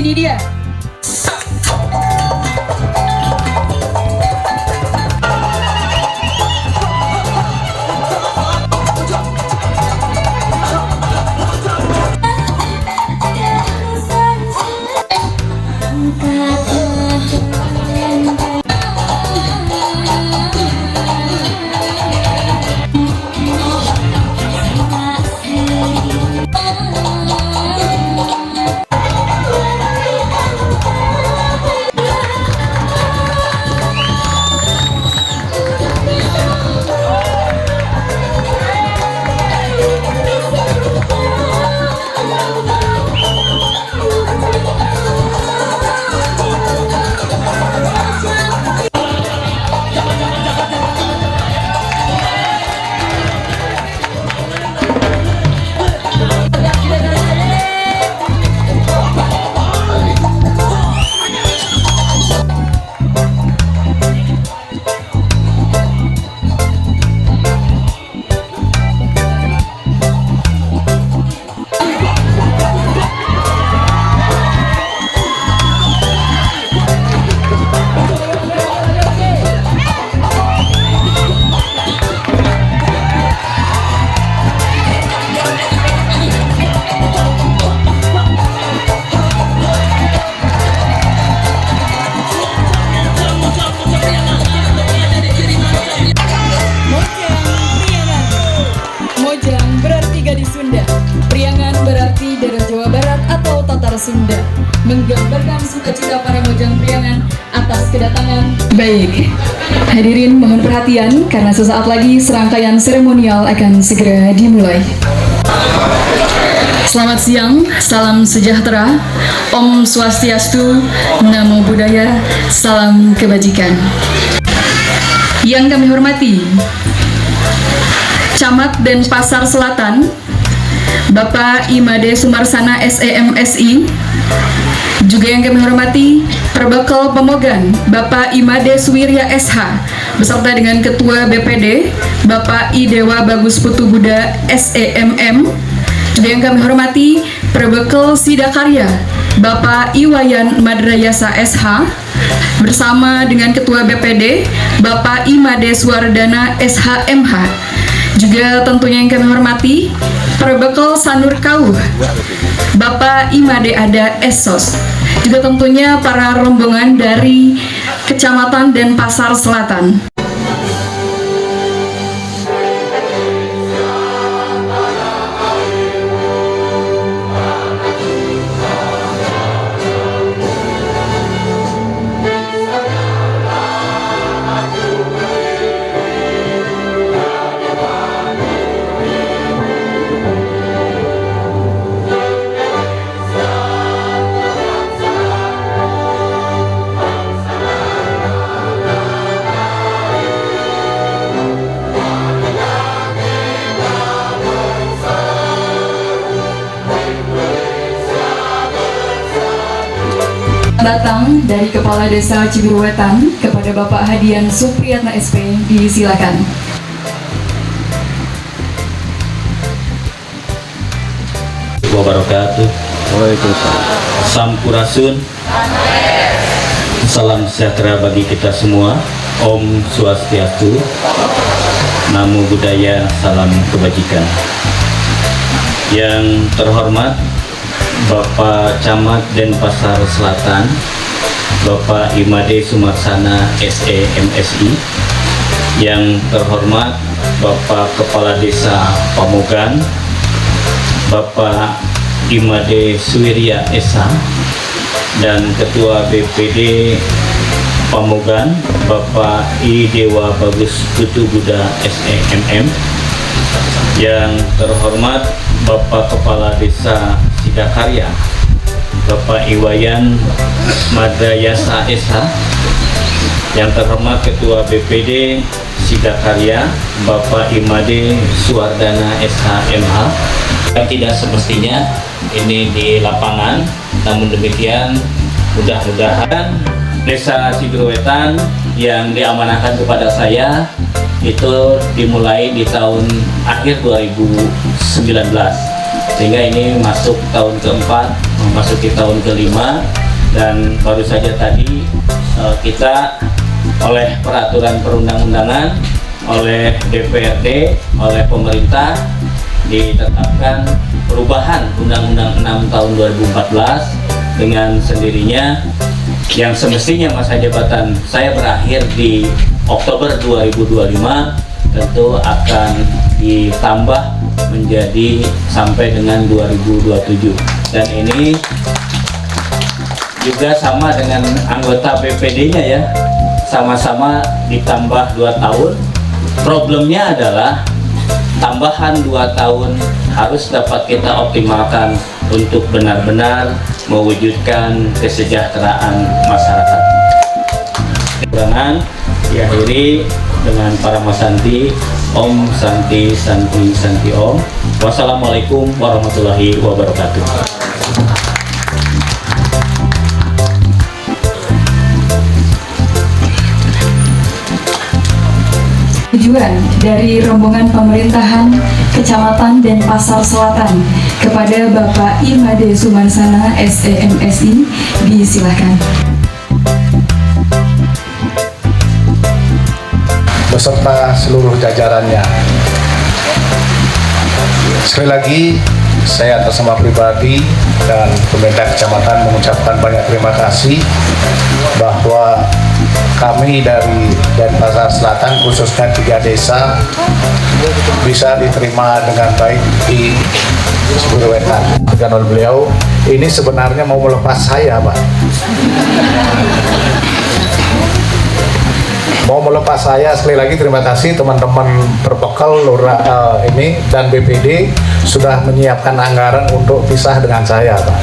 Ini dia. Sunda, menggambarkan sukacita para Mojang Priangan atas kedatangan. Baik, hadirin mohon perhatian karena sesaat lagi serangkaian seremonial akan segera dimulai. Selamat siang, salam sejahtera, Om Swastiastu, Namo Buddhaya, salam kebajikan. Yang kami hormati, Camat Denpasar Selatan, Bapak Imade Sumarsana SEMSI, juga yang kami hormati Perbekal Pemogan Bapak Imade Suwirya SH beserta dengan Ketua BPD Bapak I Dewa Bagus Putu Buddha SEMM, juga yang kami hormati Perbekal Sidakarya Bapak Iwayan Madrayasa SH bersama dengan Ketua BPD Bapak Imade Swardana SHMH, juga tentunya yang kami hormati Perbekal Sanur Kauh Bapak Imade Ada Esos, juga tentunya para rombongan dari Kecamatan Denpasar Selatan. Datang dari Kepala Desa Cibiruwetan kepada Bapak Hadian Supriyatna SP, disilakan. Wabarakatuh. Waalaikumsalam. Sampurasun. Salam sejahtera bagi kita semua. Om Swastiastu, Namo Buddhaya, salam kebajikan. Yang terhormat Bapak Camat Denpasar Selatan, Bapak Imade Sumarsana SEMSI, yang terhormat Bapak Kepala Desa Pamogan, Bapak Imade Suwirya SH, dan Ketua BPD Pamogan, Bapak I Dewa Bagus Putu Buddha SEMM, yang terhormat Bapak Kepala Desa Sidakarya Bapak Iwayan Madrayasa SH, yang terhormat Ketua BPD Sidakarya Bapak Imade Swardana SHMH. Tidak semestinya ini di lapangan, namun demikian mudah-mudahan Desa Cibiruwetan yang diamanahkan kepada saya itu dimulai di tahun akhir 2019, sehingga ini masuk tahun keempat, memasuki tahun kelima. Dan baru saja tadi kita oleh peraturan perundang-undangan, oleh DPRD, oleh pemerintah ditetapkan perubahan Undang-Undang 6 tahun 2014 dengan sendirinya yang semestinya masa jabatan saya berakhir di Oktober 2025 tentu akan ditambah menjadi sampai dengan 2027. Dan ini juga sama dengan anggota BPD-nya ya, sama-sama ditambah 2 tahun. Problemnya adalah tambahan 2 tahun harus dapat kita optimalkan untuk benar-benar mewujudkan kesejahteraan masyarakat. Kekurangan diakhiri dengan para Masanti. Om Santi Santi Santi Om. Wassalamualaikum warahmatullahi wabarakatuh. Tujuan dari rombongan pemerintahan Kecamatan Denpasar Selatan kepada Bapak Imade Sumarsana SEMSI disilahkan. Beserta seluruh jajarannya. Sekali lagi, saya atas nama pribadi dan pemerintah kecamatan mengucapkan banyak terima kasih bahwa kami dari Denpasar Selatan, khususnya 3 desa, bisa diterima dengan baik di Cibiruetan. Oleh beliau, ini sebenarnya mau melepas saya, Pak. Mau melepas saya. Sekali lagi terima kasih teman-teman berbekal ini dan BPD sudah menyiapkan anggaran untuk pisah dengan saya, Pak.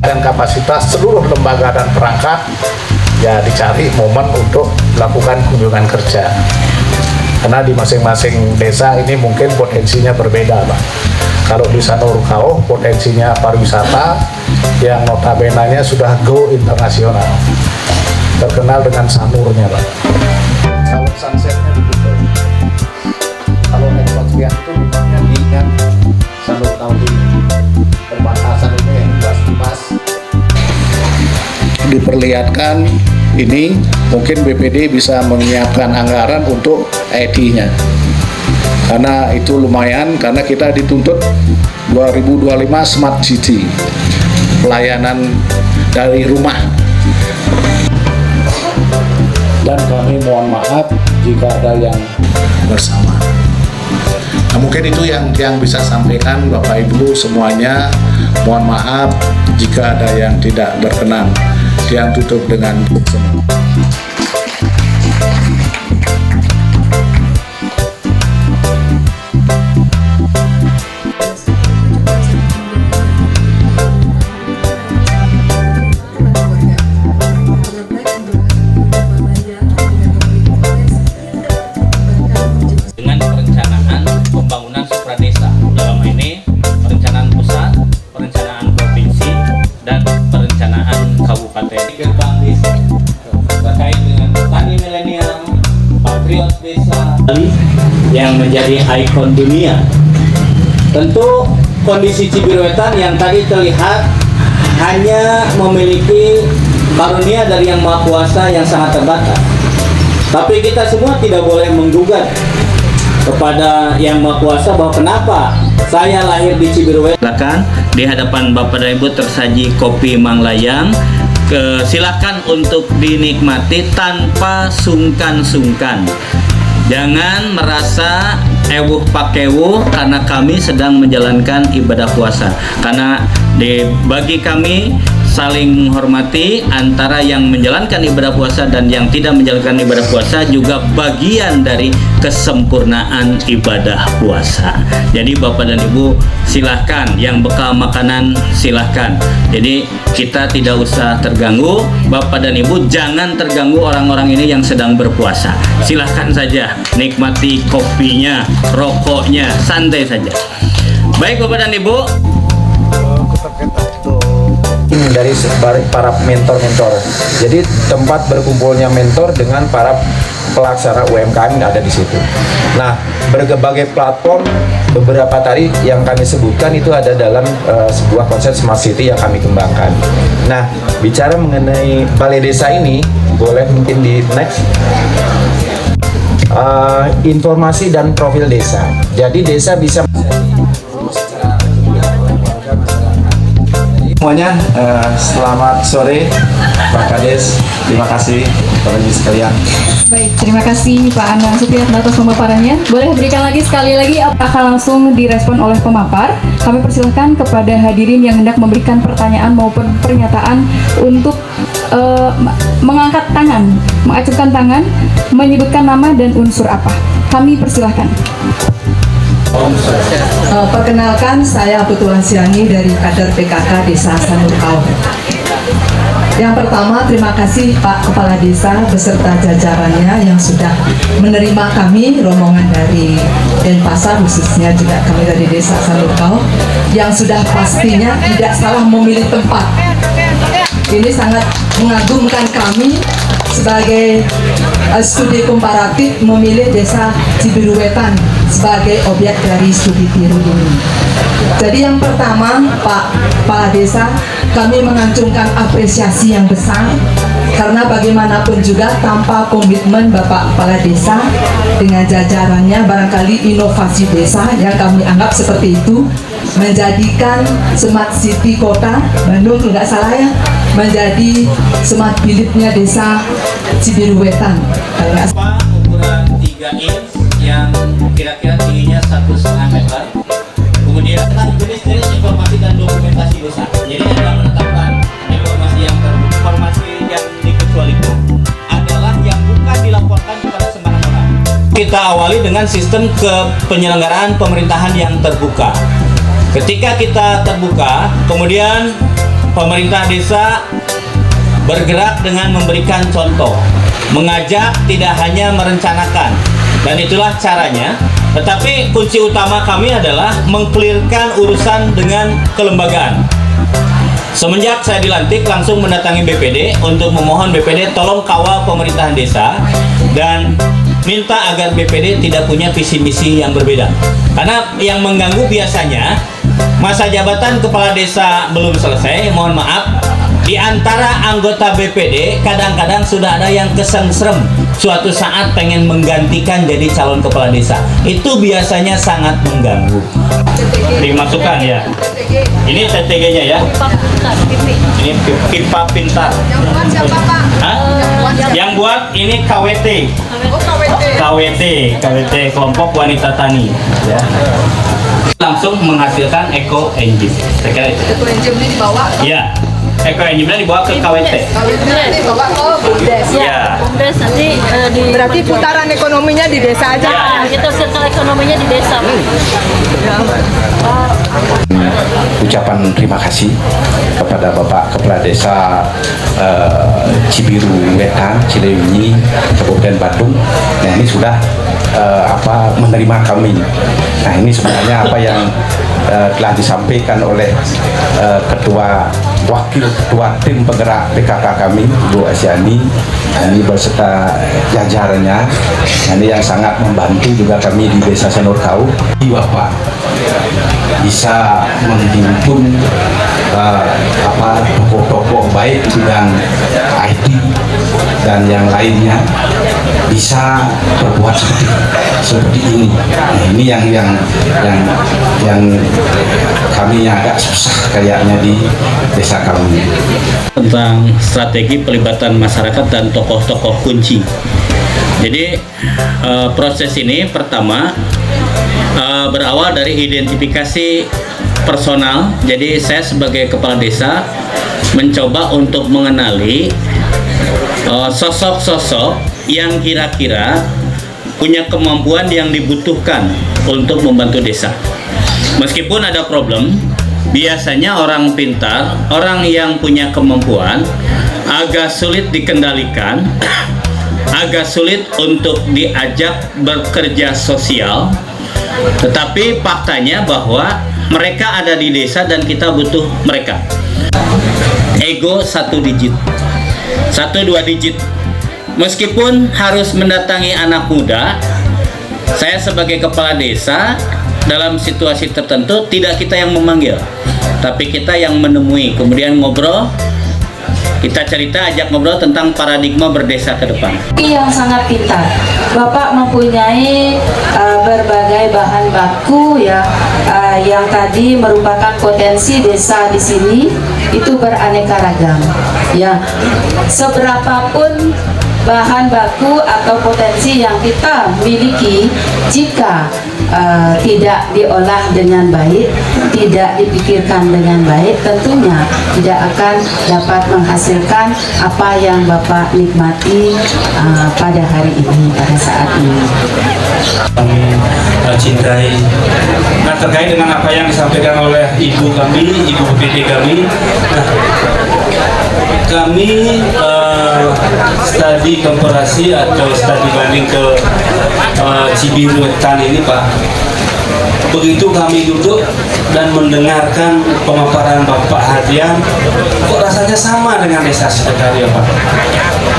Dan kapasitas seluruh lembaga dan perangkat ya dicari momen untuk melakukan kunjungan kerja. Karena di masing-masing desa ini mungkin potensinya berbeda, Pak. Kalau di Sanurkau potensinya pariwisata yang notabene sudah go internasional, terkenal dengan sanurnya, Pak. Kalau sunsetnya di Kuta, kalau ekspatriat itu misalnya di Sanur tahun ini, perbatasan ini yang pas diperlihatkan. Ini mungkin BPD bisa menyiapkan anggaran untuk IT-nya, karena itu lumayan, karena kita dituntut 2025 Smart City, pelayanan dari rumah. Dan kami mohon maaf jika ada yang bersama. Nah, mungkin itu yang bisa sampaikan Bapak Ibu semuanya. Mohon maaf jika ada yang tidak berkenan. Yang tutup dengan senang. Yang menjadi ikon dunia. Tentu kondisi Cibiruetan yang tadi terlihat hanya memiliki karunia dari Yang Maha Kuasa yang sangat terbatas. Tapi kita semua tidak boleh menggugat kepada Yang Maha Kuasa bahwa kenapa saya lahir di Cibiruetan. Silakan di hadapan Bapak dan Ibu tersaji kopi Manglayang. Silakan untuk dinikmati tanpa sungkan-sungkan. Jangan merasa ewuh pakewuh karena kami sedang menjalankan ibadah puasa. Karena bagi kami saling menghormati antara yang menjalankan ibadah puasa dan yang tidak menjalankan ibadah puasa juga bagian dari kesempurnaan ibadah puasa. Jadi Bapak dan Ibu silahkan, yang bekal makanan silahkan. Jadi kita tidak usah terganggu. Bapak dan Ibu jangan terganggu orang-orang ini yang sedang berpuasa. Silahkan saja nikmati kopinya, rokoknya, santai saja. Baik Bapak dan Ibu. dari para mentor-mentor. Jadi tempat berkumpulnya mentor dengan para pelaksana UMKM ada di situ. Nah, berbagai platform, beberapa tadi yang kami sebutkan itu ada dalam sebuah konsep smart city yang kami kembangkan. Nah, bicara mengenai balai desa ini, boleh mungkin di next. Informasi dan profil desa. Jadi desa bisa semuanya, selamat sore Pak Kades, terima kasih Bapak Ibu sekalian. Baik, terima kasih Pak Anang Sutiyatna atas pemaparannya. Boleh berikan lagi sekali lagi, akan langsung direspon oleh pemapar. Kami persilahkan kepada hadirin yang hendak memberikan pertanyaan maupun pernyataan untuk mengangkat tangan, mengacungkan tangan, menyebutkan nama dan unsur apa. Kami persilahkan. Perkenalkan, saya Putu Asyani dari kader PKK Desa Sanurkau. Yang pertama, terima kasih Pak Kepala Desa beserta jajarannya yang sudah menerima kami, rombongan dari Denpasar, khususnya juga kami dari Desa Sanurkau, yang sudah pastinya tidak salah memilih tempat. Ini sangat mengagumkan kami sebagai studi komparatif memilih Desa Cibiruwetan sebagai objek dari studi tiru ini. Jadi yang pertama, Pak Kepala Desa, kami mengacungkan apresiasi yang besar karena bagaimanapun juga tanpa komitmen Bapak Kepala Desa dengan jajarannya, barangkali inovasi desa yang kami anggap seperti itu menjadikan smart city kota Bandung, tidak salah ya, menjadi smart village-nya Desa Cibiruwetan. Ukuran 3 inch yang kira-kira tingginya 1,5 meter. Kemudian tentang jenis-jenis informasi dan dokumentasi desa. Jadi ada menetapkan informasi yang dikecualikan adalah yang bukan dilaporkan kepada sembarang orang. Kita awali dengan sistem penyelenggaraan pemerintahan yang terbuka. Ketika kita terbuka, kemudian pemerintah desa bergerak dengan memberikan contoh, mengajak, tidak hanya merencanakan, dan itulah caranya. Tetapi kunci utama kami adalah mengklirkan urusan dengan kelembagaan. Semenjak saya dilantik, langsung mendatangi BPD untuk memohon BPD tolong kawal pemerintahan desa dan minta agar BPD tidak punya visi misi yang berbeda. Karena yang mengganggu biasanya masa jabatan kepala desa belum selesai, mohon maaf, di antara anggota BPD kadang-kadang sudah ada yang kesengsrem suatu saat pengen menggantikan jadi calon kepala desa. Itu biasanya sangat mengganggu. Dimasukkan ya. Ini TTG-nya ya. Ini pipa pintar. Hah? Yang buat ini KWT. KWT kelompok wanita tani. Ya. Langsung menghasilkan eco engine. Saya kira itu. Eco engine ini dibawa ke? Ya. Eco engine dibawa ke KWT. Dibawa ke BUMDes. Ya. BUMDes nanti Berarti putaran ekonominya di desa aja. ya, kita circle ekonominya di desa. ucapan terima kasih kepada Bapak Kepala Desa Cibiruwetan, Cileunyi, Kabupaten Badung. Nah, ini sudah menerima kami. Nah, ini sebenarnya apa yang telah disampaikan oleh wakil ketua tim penggerak PKK kami, Ibu Asyani, ini beserta jajarannya. Ini yang sangat membantu juga kami di Desa Sanurkau. Bapak bisa menghimpun tokoh-tokoh baik bidang IT dan yang lainnya bisa berbuat seperti ini. Nah, ini yang kami agak susah kayaknya di desa kami. Tentang strategi pelibatan masyarakat dan tokoh-tokoh kunci. Jadi proses ini pertama berawal dari identifikasi personal. Jadi saya sebagai kepala desa mencoba untuk mengenali sosok-sosok yang kira-kira punya kemampuan yang dibutuhkan untuk membantu desa. Meskipun ada problem, biasanya orang pintar, orang yang punya kemampuan agak sulit dikendalikan, agak sulit untuk diajak bekerja sosial. Tetapi faktanya bahwa mereka ada di desa dan kita butuh mereka. ego 1 digit, 1-2 digit. Meskipun harus mendatangi anak muda, saya sebagai kepala desa dalam situasi tertentu tidak kita yang memanggil, tapi kita yang menemui, kemudian ngobrol, kita cerita, ajak ngobrol tentang paradigma berdesa ke depan. Yang sangat pintar. Bapak mempunyai berbagai bahan baku ya, yang tadi merupakan potensi desa di sini itu beraneka ragam. Ya, seberapapun bahan baku atau potensi yang kita miliki, jika tidak diolah dengan baik, tidak dipikirkan dengan baik, tentunya tidak akan dapat menghasilkan apa yang Bapak nikmati pada hari ini, pada saat ini. Kami cintai. Nah, terkait dengan apa yang disampaikan oleh ibu kami, ibu BPD kami, nah, kami studi komparasi atau studi banding ke Cibiruetan ini, Pak. Begitu kami duduk dan mendengarkan pemaparan Bapak Hadian, kok rasanya sama dengan desa Sidakarya, Pak.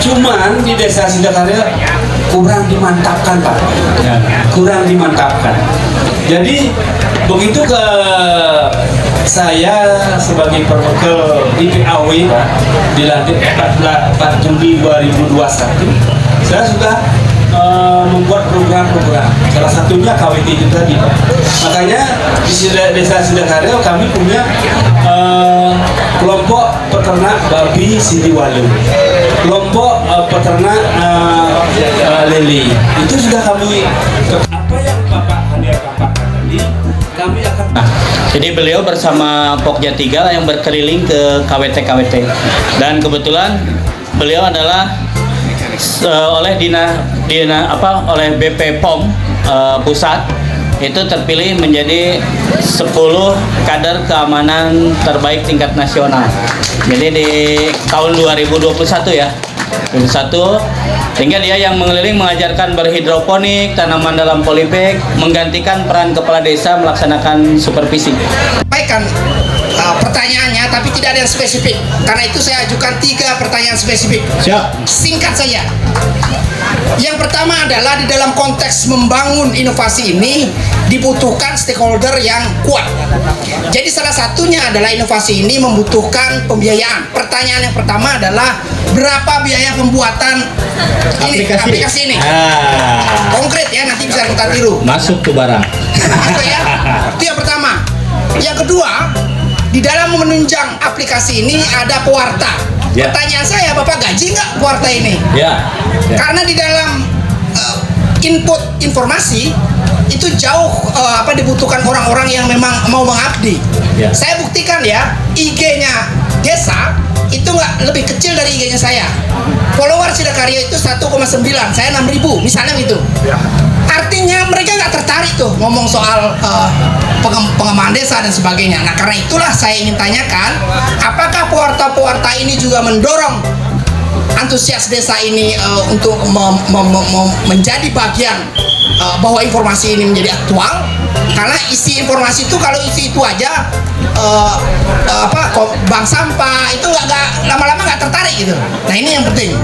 Cuman di desa Sidakarya kurang dimantapkan, Pak. Kurang dimantapkan. Jadi begitu ke saya sebagai perbekal IPAW, Pak, dilantik 4 Juli 2021, saya sudah membuat program-program, salah satunya KWT itu tadi, Pak. Makanya di desa Sidakarya kami punya kelompok peternak babi Sindiwalu, kelompok peternak lele. Itu sudah kami, apa yang Bapak Hadian katakan tadi, kami akan. Jadi beliau bersama Pokja 3 yang berkeliling ke KWT-KWT, dan kebetulan beliau adalah oleh oleh BP POM pusat itu terpilih menjadi 10 kader keamanan terbaik tingkat nasional. Jadi di tahun 2021 ya, 2021, sehingga dia yang mengeliling mengajarkan berhidroponik, tanaman dalam polybag, menggantikan peran kepala desa melaksanakan supervisi. Sampaikan pertanyaannya, tapi tidak ada yang spesifik. Karena itu saya ajukan 3 pertanyaan spesifik. Siap. Singkat saja. Yang pertama adalah di dalam konteks membangun inovasi ini dibutuhkan stakeholder yang kuat. Jadi salah satunya adalah inovasi ini membutuhkan pembiayaan. Pertanyaan yang pertama adalah berapa biaya pembuatan aplikasi ini? Konkret ya, nanti bisa kita tiru. Masuk ke barang. Masuk ya. Itu yang pertama. Yang kedua, di dalam menunjang aplikasi ini ada pewarta. Ya. Pertanyaan saya, Bapak gaji nggak pewarta ini? Ya. Karena di dalam input informasi itu jauh dibutuhkan orang-orang yang memang mau mengabdi. Ya. Saya buktikan ya, IG-nya desa itu nggak lebih kecil dari IG-nya saya. Follower Sidakarya itu 1,9, saya 6.000 misalnya gitu. Ya. Artinya mereka nggak tertarik tuh ngomong soal pengembangan desa dan sebagainya. Nah, karena itulah saya ingin tanyakan, apakah pewarta-pewarta ini juga mendorong antusias desa ini untuk menjadi bagian bahwa informasi ini menjadi aktual? Karena isi informasi itu, kalau isi itu aja bank sampah itu nggak lama-lama nggak tertarik gitu. Nah, ini yang penting.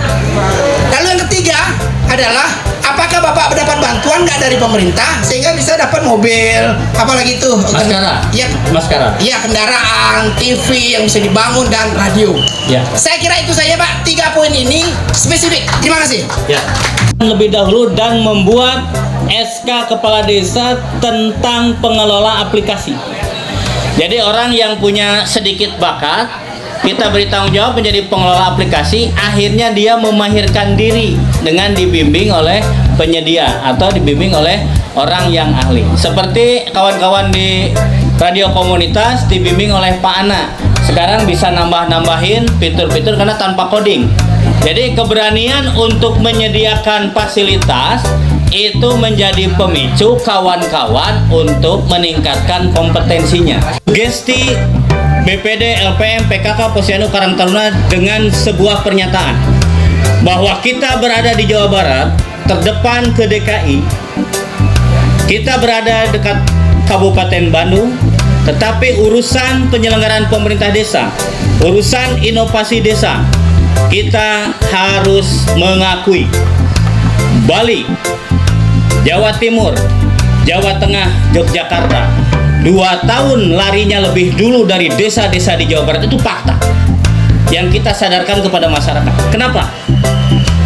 Lalu yang ketiga adalah, apakah Bapak mendapat bantuan nggak dari pemerintah sehingga bisa dapat mobil, apalagi itu Maskara. Iya, kendaraan, TV yang bisa dibangun, dan radio. Ya. Saya kira itu saja, Pak. 3 poin ini spesifik. Terima kasih. Ya. Lebih dahulu dan membuat SK Kepala Desa tentang pengelola aplikasi. Jadi orang yang punya sedikit bakat, kita beri tanggung jawab menjadi pengelola aplikasi, akhirnya dia memahirkan diri dengan dibimbing oleh penyedia atau dibimbing oleh orang yang ahli. Seperti kawan-kawan di radio komunitas dibimbing oleh Pak Ana. Sekarang bisa nambah-nambahin fitur-fitur karena tanpa coding. Jadi keberanian untuk menyediakan fasilitas itu menjadi pemicu kawan-kawan untuk meningkatkan kompetensinya. Gesti BPD, LPM, PKK, Posyandu Karang Taruna dengan sebuah pernyataan bahwa kita berada di Jawa Barat, terdepan ke DKI, kita berada dekat Kabupaten Bandung, Tetapi urusan penyelenggaraan pemerintah desa, urusan inovasi desa, kita harus mengakui Bali, Jawa Timur, Jawa Tengah, Yogyakarta 2 tahun larinya lebih dulu dari desa-desa di Jawa Barat. Itu fakta yang kita sadarkan kepada masyarakat. Kenapa?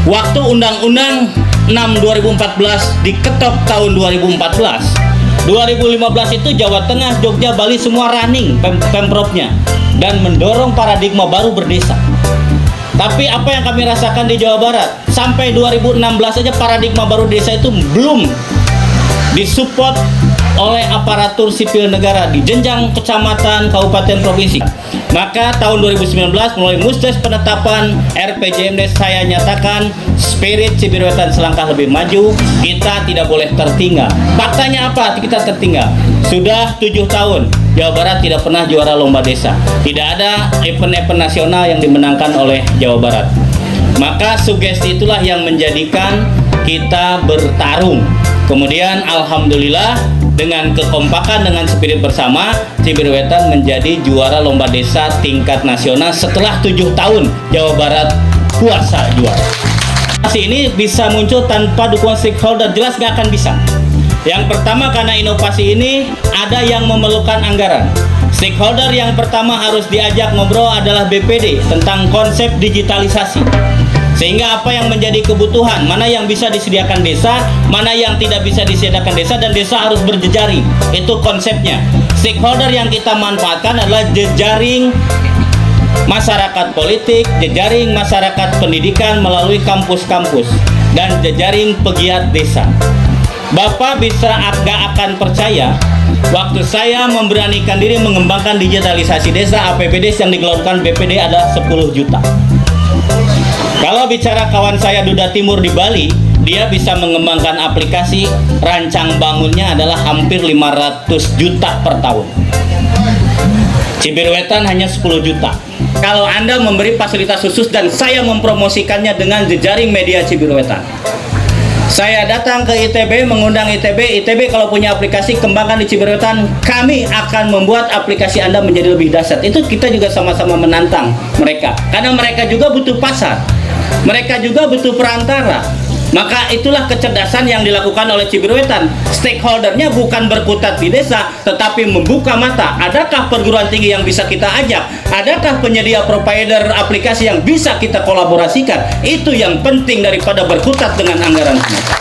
Waktu Undang-Undang 6 2014 diketok tahun 2014, 2015 itu Jawa Tengah, Jogja, Bali semua running pemprovnya dan mendorong paradigma baru berdesa. Tapi apa yang kami rasakan di Jawa Barat sampai 2016 aja paradigma baru desa itu belum disupport oleh aparatur sipil negara di jenjang kecamatan, kabupaten, provinsi. Maka tahun 2019 melalui musdes penetapan RPJMD saya nyatakan spirit Cibiruetan selangkah lebih maju. Kita tidak boleh tertinggal. Faktanya apa? Kita tertinggal. Sudah 7 tahun Jawa Barat tidak pernah juara lomba desa. Tidak ada event-event nasional yang dimenangkan oleh Jawa Barat. Maka sugesti itulah yang menjadikan kita bertarung. Kemudian alhamdulillah dengan kekompakan, dengan spirit bersama, Cibiruetan menjadi juara lomba desa tingkat nasional setelah 7 tahun Jawa Barat puasa juara. Ini bisa muncul tanpa dukungan stakeholder, jelas nggak akan bisa. Yang pertama, karena inovasi ini ada yang memerlukan anggaran. Stakeholder yang pertama harus diajak ngobrol adalah BPD tentang konsep digitalisasi. Sehingga apa yang menjadi kebutuhan, mana yang bisa disediakan desa, mana yang tidak bisa disediakan desa, dan desa harus berjejaring. Itu konsepnya. Stakeholder yang kita manfaatkan adalah jejaring masyarakat politik, jejaring masyarakat pendidikan melalui kampus-kampus, dan jejaring pegiat desa. Bapak bisa agak akan percaya, waktu saya memberanikan diri mengembangkan digitalisasi desa, APBD yang digelontorkan BPD adalah 10 juta. Kalau bicara kawan saya Duda Timur di Bali, dia bisa mengembangkan aplikasi, rancang bangunnya adalah hampir 500 juta per tahun. Cibiruetan hanya 10 juta. Kalau Anda memberi fasilitas khusus dan saya mempromosikannya dengan jejaring media Cibiruetan. Saya datang ke ITB, mengundang ITB kalau punya aplikasi kembangkan di Cibiruetan, kami akan membuat aplikasi Anda menjadi lebih dahsyat. Itu kita juga sama-sama menantang mereka, karena mereka juga butuh pasar, mereka juga butuh perantara. Maka itulah kecerdasan yang dilakukan oleh Cibiruetan. Stakeholdernya bukan berkutat di desa, tetapi membuka mata. Adakah perguruan tinggi yang bisa kita ajak? Adakah penyedia provider aplikasi yang bisa kita kolaborasikan? Itu yang penting daripada berkutat dengan anggaran semata.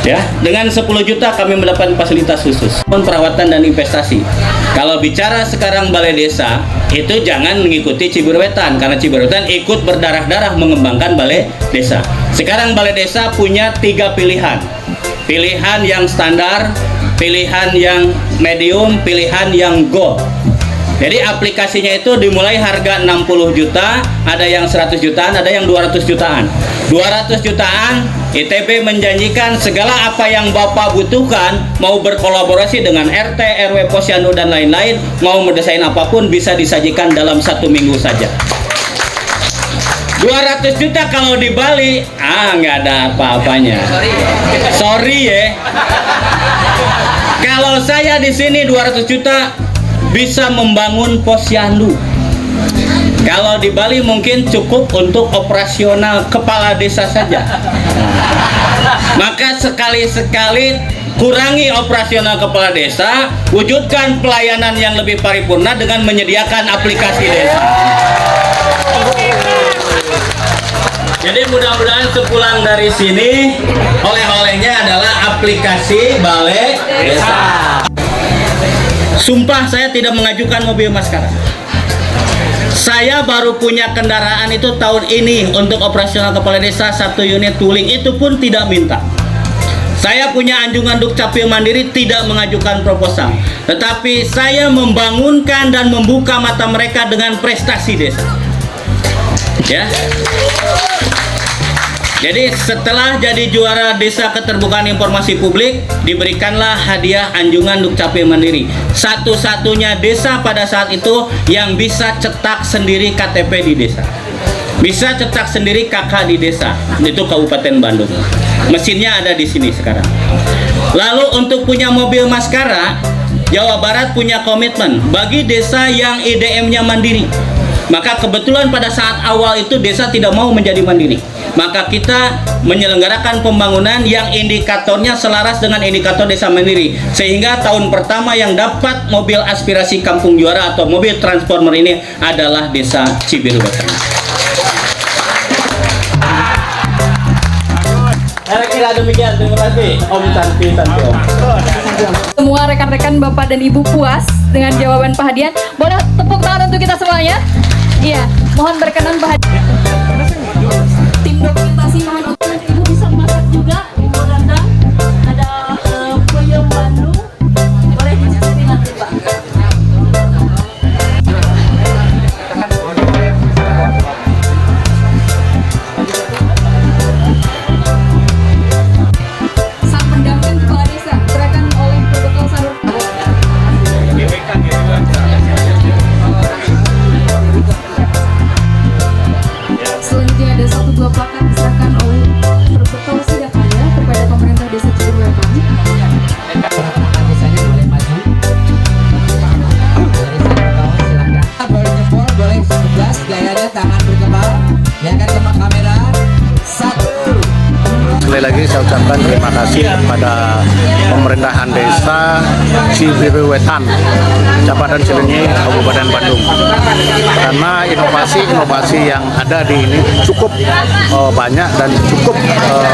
Ya, dengan 10 juta kami mendapatkan fasilitas khusus, perawatan dan investasi. Kalau bicara sekarang balai desa, itu jangan mengikuti Cibiruetan, karena Cibiruetan ikut berdarah-darah mengembangkan balai desa. Sekarang balai desa punya 3 pilihan. Pilihan yang standar, pilihan yang medium, pilihan yang gold. Jadi aplikasinya itu dimulai harga 60 juta, ada yang 100 jutaan, ada yang 200 jutaan. 200 jutaan, ITB menjanjikan segala apa yang Bapak butuhkan, mau berkolaborasi dengan RT, RW, Posyandu, dan lain-lain, mau mendesain apapun bisa disajikan dalam 1 minggu saja. 200 juta kalau di Bali, nggak ada apa-apanya. Sorry ya. Kalau saya di sini 200 juta bisa membangun posyandu. Kalau di Bali mungkin cukup untuk operasional kepala desa saja. Maka sekali-sekali kurangi operasional kepala desa, wujudkan pelayanan yang lebih paripurna dengan menyediakan aplikasi desa. Jadi mudah-mudahan sepulang dari sini, oleh-olehnya adalah aplikasi balai desa. Sumpah saya tidak mengajukan mobil maskara. Saya baru punya kendaraan itu tahun ini untuk operasional kepala desa 1 unit tooling, itu pun tidak minta. Saya punya anjungan Dukcapil Mandiri tidak mengajukan proposal, tetapi saya membangunkan dan membuka mata mereka dengan prestasi desa. Ya. Jadi setelah jadi juara desa keterbukaan informasi publik, diberikanlah hadiah anjungan Dukcapil Mandiri. Satu-satunya desa pada saat itu yang bisa cetak sendiri KTP di desa, bisa cetak sendiri KK di desa, itu Kabupaten Bandung. Mesinnya ada di sini sekarang. Lalu untuk punya mobil maskara, Jawa Barat punya komitmen bagi desa yang EDM-nya mandiri. Maka kebetulan pada saat awal itu desa tidak mau menjadi mandiri. Maka kita menyelenggarakan pembangunan yang indikatornya selaras dengan indikator desa mandiri. Sehingga tahun pertama yang dapat mobil aspirasi Kampung Juara atau mobil transformer ini adalah desa Cibiruwetan. Kira-kira demikian, terima kasih Om Santi Om. Semua rekan-rekan Bapak dan Ibu puas dengan jawaban Pak Hadian. Boleh tepuk tangan untuk kita semuanya? Iya, mohon berkenan Pak Hadian. Tim dokumentasi mohon Ibu bisa masak juga, Ibu Randang. Ada peyem Bandung. Boleh dicicipi nanti, Pak. sang pendamping kepala desa gerakan oleh Protokol Sanur. Selanjutnya ada 1-2 plakat diserahkan oleh Protokol Sidakarya kepada pemerintah desa Cibiruwetan. Desanya boleh maju. Boleh jempol, boleh 11, gayanya tangan berkembang. Ya kan ke kamera. 1. Sekali lagi saya ucapkan terima kasih kepada pemerintahan desa Cibiruwetan, Kecamatan Cilenyi, Kabupaten Bandung. Karena inovasi yang ada di ini cukup banyak dan cukup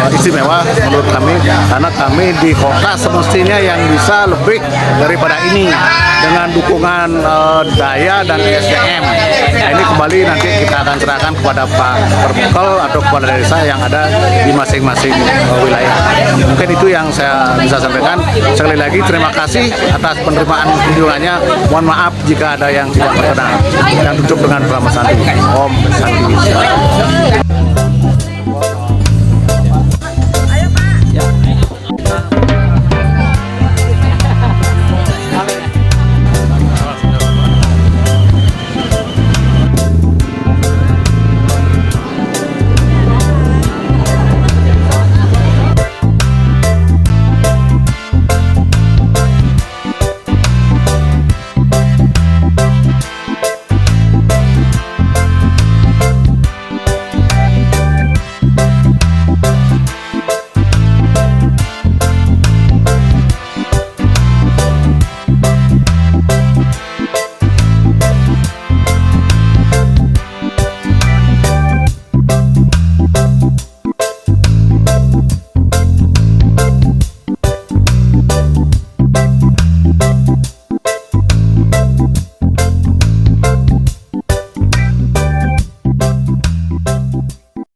istimewa menurut kami. Karena kami di kota semestinya yang bisa lebih daripada ini dengan dukungan daya dan SDM. Nah, ini kembali nanti kita akan serahkan kepada Pak Perpol atau kepada desa yang ada di masing-masing wilayah. Mungkin itu yang saya bisa sampaikan. Sekali lagi terima kasih atas penerimaan kunjungannya. Mohon maaf jika ada yang tidak berkenan. Dan tutup dengan Brahma Santi. Om Santi.